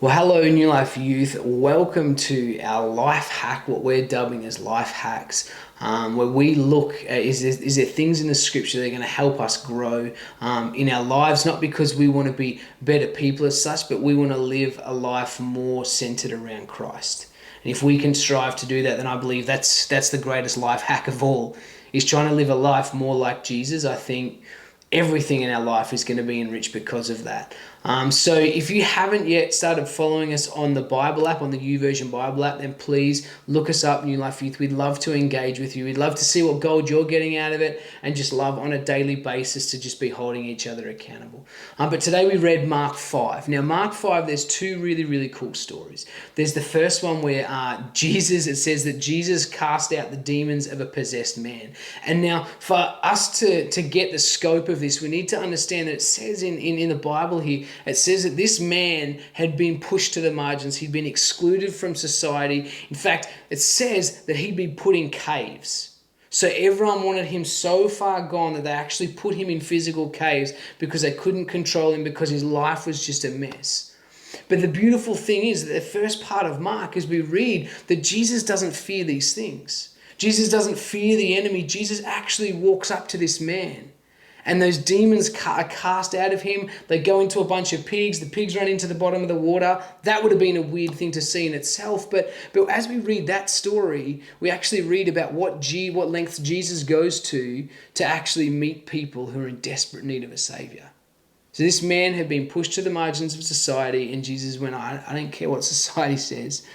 Well, hello, New Life Youth. Welcome to our life hack, what we're dubbing as life hacks, where we look at is there things in the scripture that are going to help us grow in our lives, not because we want to be better people as such, but we want to live a life more centered around Christ. And if we can strive to do that, then I believe that's the greatest life hack of all, is trying to live a life more like Jesus. I think everything in our life is going to be enriched because of that. So if you haven't yet started following us on the Bible app, on the Youversion Bible app, then please look us up, New Life Youth. We'd love to engage with you. We'd love to see what gold you're getting out of it, and just love on a daily basis to just be holding each other accountable. But today we read Mark 5. Now, Mark 5, there's two really, really cool stories. There's the first one where it says that Jesus cast out the demons of a possessed man. And now for us to get the scope of this, we need to understand that it says in the Bible here, it says that this man had been pushed to the margins. He'd been excluded from society. In fact, it says that he'd been put in caves. So everyone wanted him so far gone that they actually put him in physical caves because they couldn't control him, because his life was just a mess. But the beautiful thing is that the first part of Mark, as we read, that Jesus doesn't fear these things. Jesus doesn't fear the enemy. Jesus actually walks up to this man. And those demons are cast out of him. They go into a bunch of pigs. The pigs run into the bottom of the water. That would have been a weird thing to see in itself. But as we read that story, we actually read about what lengths Jesus goes to actually meet people who are in desperate need of a savior. So this man had been pushed to the margins of society, and Jesus went, I don't care what society says.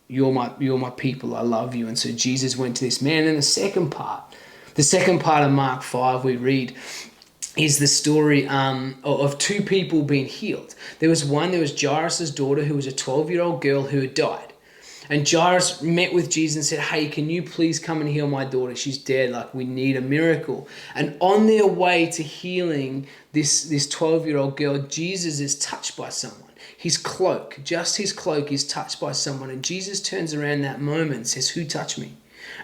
You're my people. I love you. And so Jesus went to this man. And the second part of Mark 5 we read is the story of two people being healed. There was Jairus' daughter, who was a 12-year-old girl who had died. And Jairus met with Jesus and said, hey, can you please come and heal my daughter? She's dead. Like, we need a miracle. And on their way to healing this 12-year-old girl, Jesus is touched by someone. His cloak is touched by someone. And Jesus turns around that moment and says, who touched me?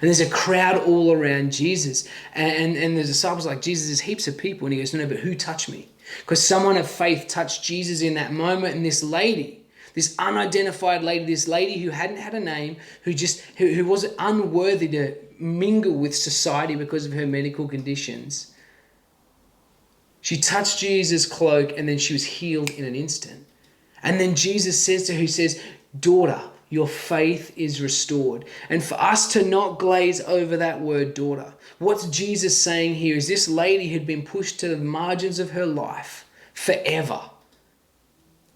And there's a crowd all around Jesus. And the disciples are like, Jesus, there's heaps of people. And he goes, no, but who touched me? Because someone of faith touched Jesus in that moment. And this lady, this unidentified lady, this lady who hadn't had a name, who was unworthy to mingle with society because of her medical conditions, she touched Jesus' cloak, and then she was healed in an instant. And then Jesus says to her, he says, daughter, your faith is restored. And for us to not glaze over that word daughter, what's Jesus saying here is this lady had been pushed to the margins of her life forever.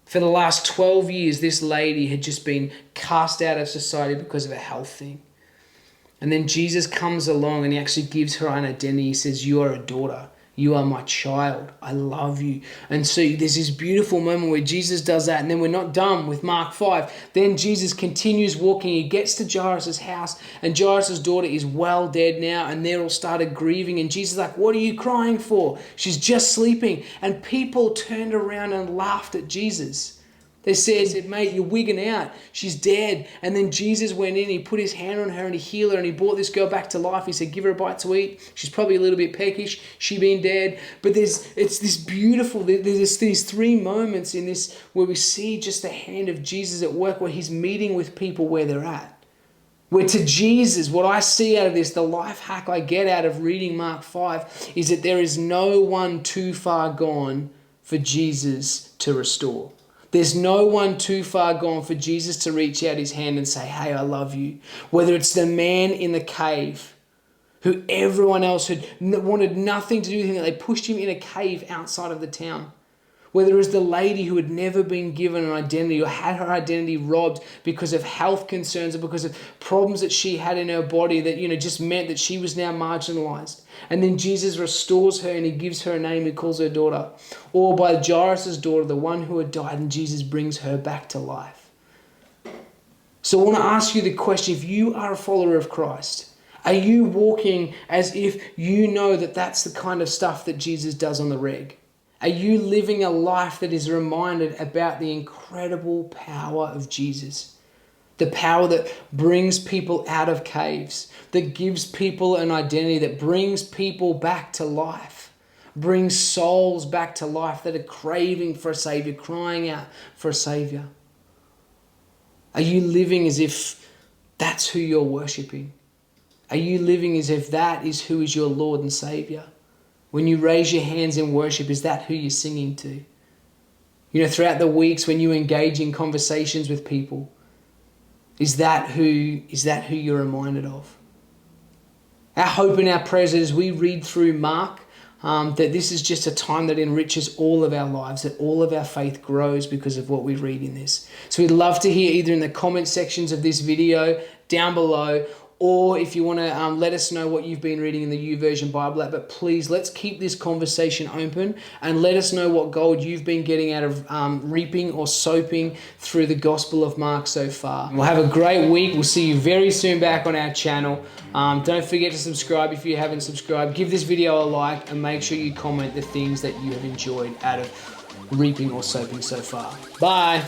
For the last 12 years, this lady had just been cast out of society because of a health thing. And then Jesus comes along and he actually gives her an identity. He says, you are a daughter. You are my child. I love you. And so there's this beautiful moment where Jesus does that. And then we're not done with Mark 5. Then Jesus continues walking. He gets to Jairus' house. And Jairus' daughter is well dead now. And they're all started grieving. And Jesus is like, what are you crying for? She's just sleeping. And people turned around and laughed at Jesus. They said, mate, you're wigging out. She's dead. And then Jesus went in, he put his hand on her and he healed her, and he brought this girl back to life. He said, give her a bite to eat. She's probably a little bit peckish. She been dead. But there's these three moments in this where we see just the hand of Jesus at work, where he's meeting with people where they're at. Where to Jesus, what I see out of this, the life hack I get out of reading Mark 5, is that there is no one too far gone for Jesus to restore. There's no one too far gone for Jesus to reach out his hand and say, hey, I love you. Whether it's the man in the cave who everyone else had wanted nothing to do with him, they pushed him in a cave outside of the town. Whether it's the lady who had never been given an identity or had her identity robbed because of health concerns or because of problems that she had in her body that, just meant that she was now marginalized. And then Jesus restores her and he gives her a name, he calls her daughter. Or by Jairus' daughter, the one who had died, and Jesus brings her back to life. So I want to ask you the question, if you are a follower of Christ, are you walking as if you know that that's the kind of stuff that Jesus does on the reg? Are you living a life that is reminded about the incredible power of Jesus? The power that brings people out of caves, that gives people an identity, that brings people back to life, brings souls back to life that are craving for a Savior, crying out for a Savior. Are you living as if that's who you're worshiping? Are you living as if that is who is your Lord and Savior? When you raise your hands in worship, is that who you're singing to? You know, throughout the weeks when you engage in conversations with people, is that who you're reminded of? Our hope and our prayers as we read through Mark, that this is just a time that enriches all of our lives, that all of our faith grows because of what we read in this. So we'd love to hear either in the comment sections of this video, down below, or if you want to let us know what you've been reading in the Youversion Bible app. But please, let's keep this conversation open and let us know what gold you've been getting out of reaping or soaping through the Gospel of Mark so far. We'll have a great week. We'll see you very soon back on our channel. Don't forget to subscribe if you haven't subscribed. Give this video a like and make sure you comment the things that you have enjoyed out of reaping or soaping so far. Bye.